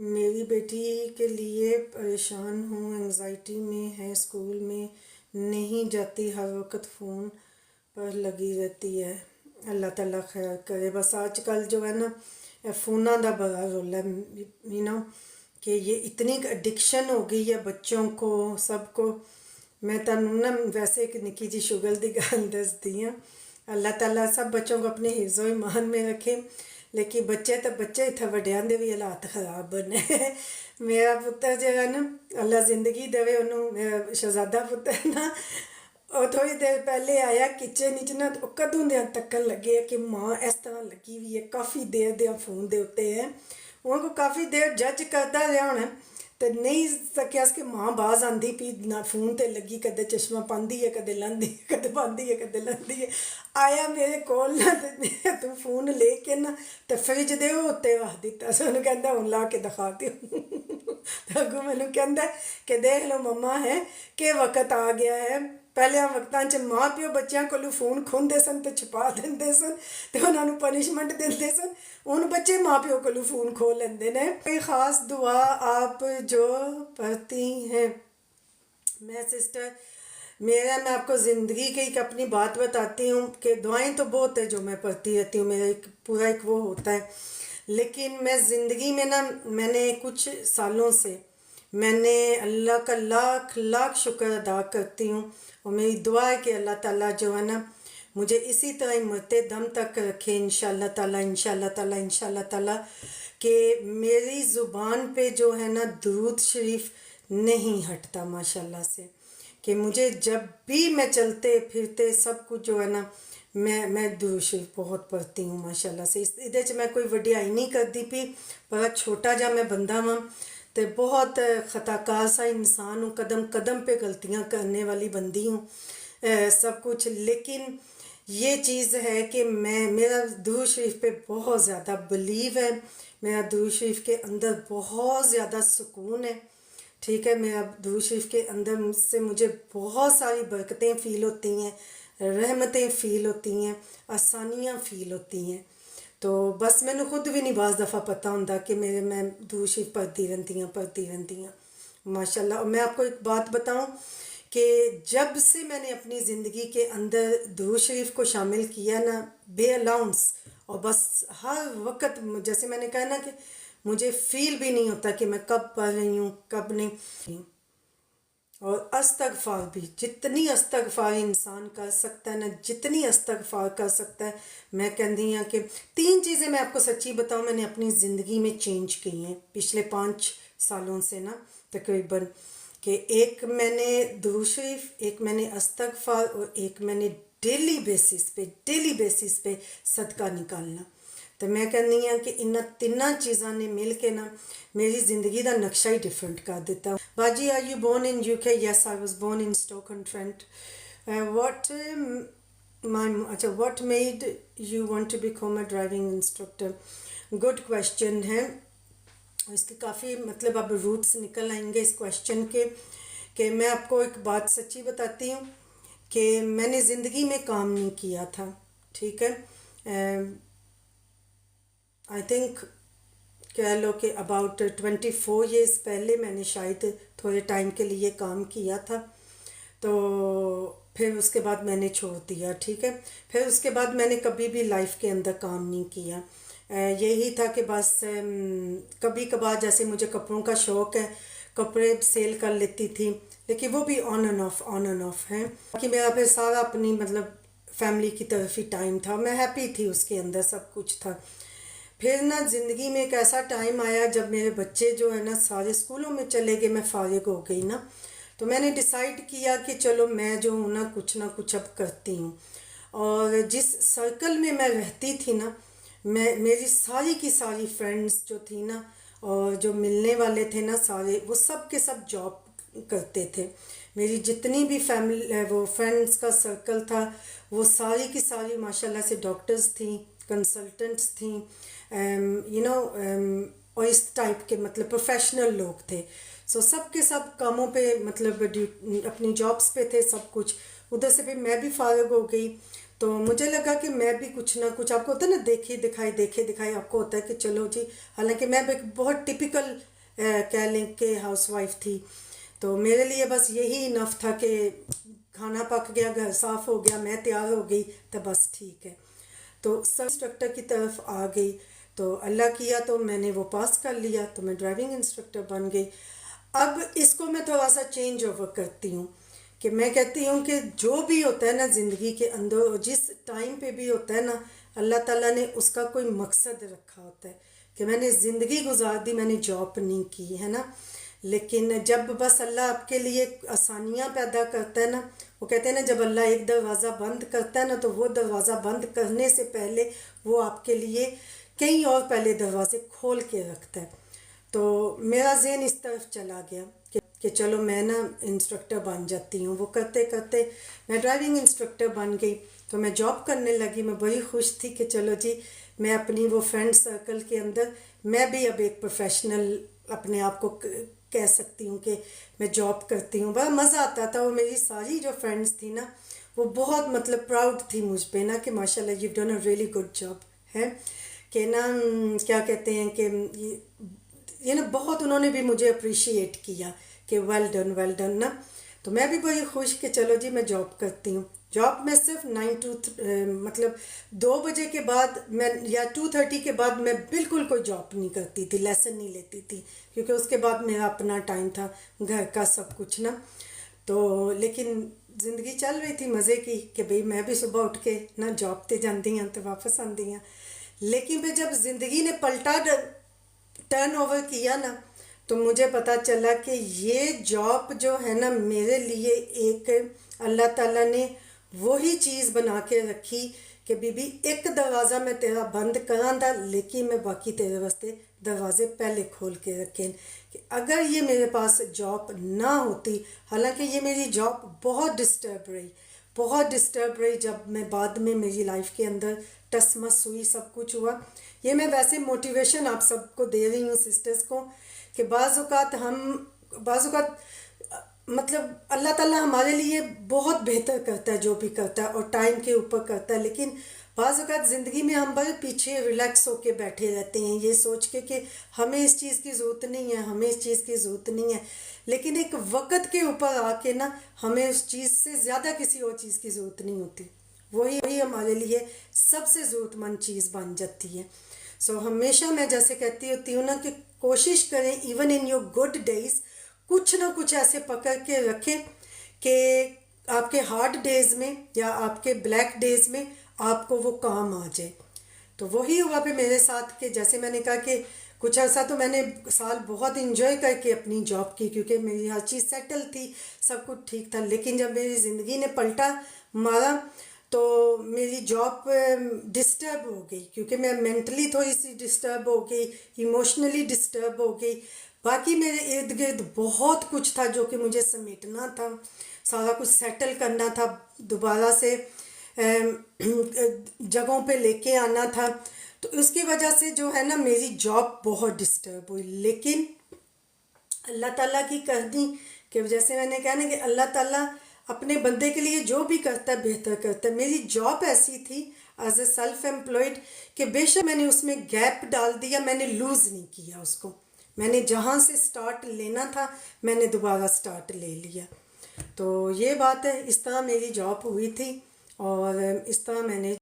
میری بیٹی کے لیے پریشان ہوں، انگزائٹی میں ہے، اسکول میں نہیں جاتی، ہر وقت فون پر لگی رہتی ہے۔ اللہ تعالیٰ خیر کرے۔ بس آج کل جو ہے نا فوناں دا بڑا رول ہے، کہ یہ اتنی ایڈکشن ہو گئی ہے بچوں کو، سب کو۔ میں تنوں نا ویسے ایک نکی جی شگل دی گل دسدی ہاں۔ اللہ تعالیٰ سب بچوں کو اپنے حفظ و ایمان میں رکھے، لیکن بچے تو بچے اتنے وڈیاں دے بھی حالات خراب بنے۔ میرا پتر جو ہے نا اللہ زندگی دے انہوں، میرا شہزادہ پتر نا، وہ تھوڑی دیر پہلے آیا کچن وچ نا، وہ کدوں دیاں تکن لگے کہ ماں اس طرح لگی ہوئی ہے، کافی دیر دیاں فون دے اتے ہے۔ ان کو کافی دیر جج کرتا رہا ہونا تو نہیں سکیا کہ ماں باز آندی پی نہ فون تے لگی، کدے چشمہ پاندی ہے، کدے لاندی ہے، کدے پاندی ہے، کدے لاندی ہے۔ آیا میرے کول نا تو فون لے کے نا تو فریج دے اتنے رکھ دیتا، سو انہوں کہندا ہن لا کے دکھا دیو۔ تو اگوں مینوں کہندا کہ دیکھ لو مما ہے کہ وقت آ گیا ہے۔ پہلے وقتاں چ ماں پیو بچیاں کولوں فون کھوندے سن تے چھپا دیندے سن تے انہاں نوں پنشمنٹ دیندے سن، ہن بچے ماں پیو کولوں فون کھو لیندے نے۔ کوئی خاص دعا آپ جو پڑھتی ہیں؟ میں سسٹر میں آپ کو زندگی کی ایک اپنی بات بتاتی ہوں کہ دعائیں تو بہت ہے جو میں پڑھتی رہتی ہوں، میرا ایک پورا ایک وہ ہوتا ہے، لیکن میں زندگی میں نا میں نے کچھ سالوں سے میں نے اللہ کا لاکھ لاکھ شکر ادا کرتی ہوں، اور میری دعا ہے کہ اللہ تعالیٰ جو ہے نا مجھے اسی طرح مرتے دم تک رکھے انشاءاللہ تعالیٰ، انشاءاللہ تعالیٰ، انشاءاللہ تعالیٰ، کہ میری زبان پہ جو ہے نا درود شریف نہیں ہٹتا ماشاءاللہ سے، کہ مجھے جب بھی میں چلتے پھرتے سب کچھ جو ہے نا میں درود شریف بہت پڑھتی ہوں ماشاءاللہ سے۔ اس میں کوئی وڈیائی نہیں کرتی پی، بڑا چھوٹا جا میں بندہ ہاں تے بہت خطا کار سا انسان ہوں، قدم قدم پہ غلطیاں کرنے والی بندی ہوں سب کچھ، لیکن یہ چیز ہے کہ میرا درود شریف پہ بہت زیادہ بلیو ہے، میرا درود شریف کے اندر بہت زیادہ سکون ہے، ٹھیک ہے۔ میرا درود شریف کے اندر سے مجھے بہت ساری برکتیں فیل ہوتی ہیں، رحمتیں فیل ہوتی ہیں، آسانیاں فیل ہوتی ہیں۔ تو بس میں نے خود بھی نہیں بعض دفعہ پتہ ہوندا کہ میں درود شریف پڑھتی رہتی ہوں ماشاء اللہ۔ اور میں آپ کو ایک بات بتاؤں کہ جب سے میں نے اپنی زندگی کے اندر درود شریف کو شامل کیا نا بے الاؤنس، اور بس ہر وقت جیسے میں نے کہا نا کہ مجھے فیل بھی نہیں ہوتا کہ میں کب پڑھ رہی ہوں کب نہیں، اور استغفار بھی جتنی استغفار انسان کر سکتا ہے نا، جتنی استغفار کر سکتا ہے، میں کہندی ہوں کہ 3 چیزیں میں آپ کو سچی بتاؤں میں نے اپنی زندگی میں چینج کی ہیں پچھلے 5 سالوں سے نا تقریباً، کہ ایک میں نے درود شریف، ایک میں نے استغفار، اور ایک میں نے ڈیلی بیسس پہ صدقہ نکالنا۔ تو میں کہنی ہوں کہ انہاں 3 چیزاں نے مل کے نا میری زندگی دا نقشہ ہی ڈفرینٹ کر دیتا۔ باجی are you born in UK؟ Yes I was born in Stoke on Trent. What made you want to become a driving instructor? Good question ہے، اس کے کافی مطلب اب روٹس نکل آئیں گے اس کویشچن کے، کہ میں آپ کو ایک بات سچی بتاتی ہوں کہ میں نے زندگی میں کام نہیں کیا تھا، ٹھیک ہے۔ آئی تھنک کہہ لو کہ اباؤٹ 24 ایئرس پہلے میں نے شاید تھوڑے ٹائم کے لیے کام کیا تھا، تو پھر اس کے بعد میں نے چھوڑ دیا، ٹھیک ہے۔ پھر اس کے بعد میں نے کبھی بھی لائف کے اندر کام نہیں کیا، یہی تھا کہ بس کبھی کبھار جیسے مجھے کپڑوں کا شوق ہے، کپڑے سیل کر لیتی تھی، لیکن وہ بھی آن اینڈ آف ہے، کہ میرا پھر سارا اپنی مطلب فیملی کی طرف ہی ٹائم تھا، میں ہیپی تھی اس کے اندر، سب کچھ تھا۔ پھر نا زندگی میں ایک ایسا ٹائم آیا جب میرے بچے جو ہے نا سارے اسکولوں میں چلے گئے، میں فارغ ہو گئی نا، تو میں نے ڈیسائیڈ کیا کہ چلو میں جو ہوں نا کچھ نہ کچھ اب کرتی ہوں، اور جس سرکل میں میں رہتی تھی نا، میری ساری کی ساری فرینڈس جو تھی نا اور جو ملنے والے تھے نا سارے، وہ سب کے سب جاب کرتے تھے، میری جتنی بھی فیملی وہ فرینڈس کا سرکل تھا وہ ساری کی ساری ماشاءاللہ سے ڈاکٹرز تھیں، کنسلٹنٹس تھیں، اور اس ٹائپ کے مطلب پروفیشنل لوگ تھے، سو سب کے سب کاموں پہ مطلب اپنی جابس پہ تھے، سب کچھ ادھر سے پھر میں بھی فارغ ہو گئی، تو مجھے لگا کہ میں بھی کچھ نہ کچھ، آپ کو ہوتا ہے نا دیکھے دکھائی آپ کو ہوتا ہے کہ چلو جی، حالانکہ میں ایک بہت ٹپیکل کہہ لیں کہ ہاؤس وائف تھی، تو میرے لیے بس یہی انف تھا کہ کھانا پک گیا، گھر صاف ہو گیا، میں تیار ہو گئی تو بس ٹھیک ہے. تو سب انسٹرکٹر کی طرف آ گئی، تو اللہ کیا تو میں نے وہ پاس کر لیا، تو میں ڈرائیونگ انسٹرکٹر بن گئی. اب اس کو میں تھوڑا سا چینج اوور کرتی ہوں کہ میں کہتی ہوں کہ جو بھی ہوتا ہے نا زندگی کے اندر، جس ٹائم پہ بھی ہوتا ہے نا، اللہ تعالیٰ نے اس کا کوئی مقصد رکھا ہوتا ہے. کہ میں نے زندگی گزار دی، میں نے جاب نہیں کی ہے نا، لیکن جب بس اللہ آپ کے لیے آسانیاں پیدا کرتا ہے نا، وہ کہتے ہیں نا جب اللہ ایک دروازہ بند کرتا ہے نا تو وہ دروازہ بند کرنے سے پہلے وہ آپ کے لیے کئی اور پہلے دروازے کھول کے رکھتا ہے. تو میرا ذہن اس طرف چلا گیا کہ چلو میں نا انسٹرکٹر بن جاتی ہوں. وہ کرتے کرتے میں ڈرائیونگ انسٹرکٹر بن گئی، تو میں جاب کرنے لگی. میں بڑی خوش تھی کہ چلو جی میں اپنی وہ فرینڈ سرکل کے اندر میں بھی اب ایک پروفیشنل اپنے آپ کو کہہ سکتی ہوں کہ میں جاب کرتی ہوں. بڑا مزہ آتا تھا. وہ میری ساری جو فرینڈس تھی نا وہ بہت مطلب پراؤڈ تھی مجھ پہ نا کہ ماشاء اللہ you done a really good job ہے کہ نا کیا کہتے ہیں کہ یہ نا بہت انہوں نے بھی مجھے اپریشیٹ کیا کہ ویل ڈن نا. تو میں بھی بڑی خوش کہ چلو جی میں جاب کرتی ہوں. جاب میں صرف 9 to مطلب 2 بجے کے بعد میں یا 2:30 کے بعد میں بالکل کوئی جاب نہیں کرتی تھی، لیسن نہیں لیتی تھی، کیونکہ اس کے بعد میرا اپنا ٹائم تھا گھر کا سب کچھ نا. تو لیکن زندگی چل رہی تھی مزے کی کہ بھئی میں بھی صبح اٹھ کے نا جاب تے جاندی ہیں تو واپس آندی ہیں. لیکن پھر جب زندگی نے پلٹا ٹرن اوور کیا نا تو مجھے پتا چلا کہ یہ جاب جو ہے نا میرے لیے ایک اللہ تعالیٰ نے وہی چیز بنا کے رکھی کہ بی بی ایک دروازہ میں تیرا بند کراں دا، لیکن میں باقی تیرے واسطے دروازے پہلے کھول کے رکھیں. کہ اگر یہ میرے پاس جاب نہ ہوتی، حالانکہ یہ میری جاب بہت ڈسٹرب رہی جب میں بعد میں میری لائف کے اندر ٹس مس ہوئی، سب کچھ ہوا. یہ میں ویسے موٹیویشن آپ سب کو دے رہی ہوں سسٹرز کو کہ بعض اوقات مطلب اللہ تعالیٰ ہمارے لیے بہت بہتر کرتا ہے جو بھی کرتا ہے اور ٹائم کے اوپر کرتا ہے، لیکن بعض اوقات زندگی میں ہم بڑے پیچھے ریلیکس ہو کے بیٹھے رہتے ہیں یہ سوچ کے کہ ہمیں اس چیز کی ضرورت نہیں ہے، لیکن ایک وقت کے اوپر آ کے نا ہمیں اس چیز سے زیادہ کسی اور چیز کی ضرورت نہیں ہوتی، وہی ہمارے لیے سب سے ضرورت مند چیز بن جاتی ہے. سو ہمیشہ میں جیسے کہتی ہوتی ہوں نا کہ کوشش کریں even in your good days کچھ نہ کچھ ایسے پکڑ کے رکھیں کہ آپ کے ہارڈ ڈیز میں یا آپ کے بلیک ڈیز میں آپ کو وہ کام آ جائے. تو وہی ہوا پہ میرے ساتھ کہ جیسے میں نے کہا کہ کچھ عرصہ تو میں نے سال بہت انجوائے کر کے اپنی جاب کی کیونکہ میری ہر چیز سیٹل تھی، سب کچھ ٹھیک تھا. لیکن جب میری زندگی نے پلٹا مارا تو میری جاب ڈسٹرب ہو گئی کیونکہ میں مینٹلی تھوڑی سی ڈسٹرب ہو گئی، ایموشنلی ڈسٹرب ہو گئی. باقی میرے ارد گرد بہت کچھ تھا جو کہ مجھے سمیٹنا تھا، سارا کچھ سیٹل کرنا تھا، دوبارہ سے جگہوں پہ لے کے آنا تھا. تو اس کی وجہ سے جو ہے نا میری جاب بہت ڈسٹرب ہوئی. لیکن اللہ تعالیٰ کی کرنی کہ جیسے میں نے کہا نا کہ اللہ تعالیٰ اپنے بندے کے لیے جو بھی کرتا ہے بہتر کرتا ہے. میری جاب ایسی تھی ایز اے سیلف امپلائڈ کہ بے شک میں نے اس میں گیپ ڈال دیا، میں نے لوز نہیں کیا اس کو، میں نے جہاں سے سٹارٹ لینا تھا میں نے دوبارہ سٹارٹ لے لیا. تو یہ بات ہے، اس طرح میری جاب ہوئی تھی اور اس طرح میں نے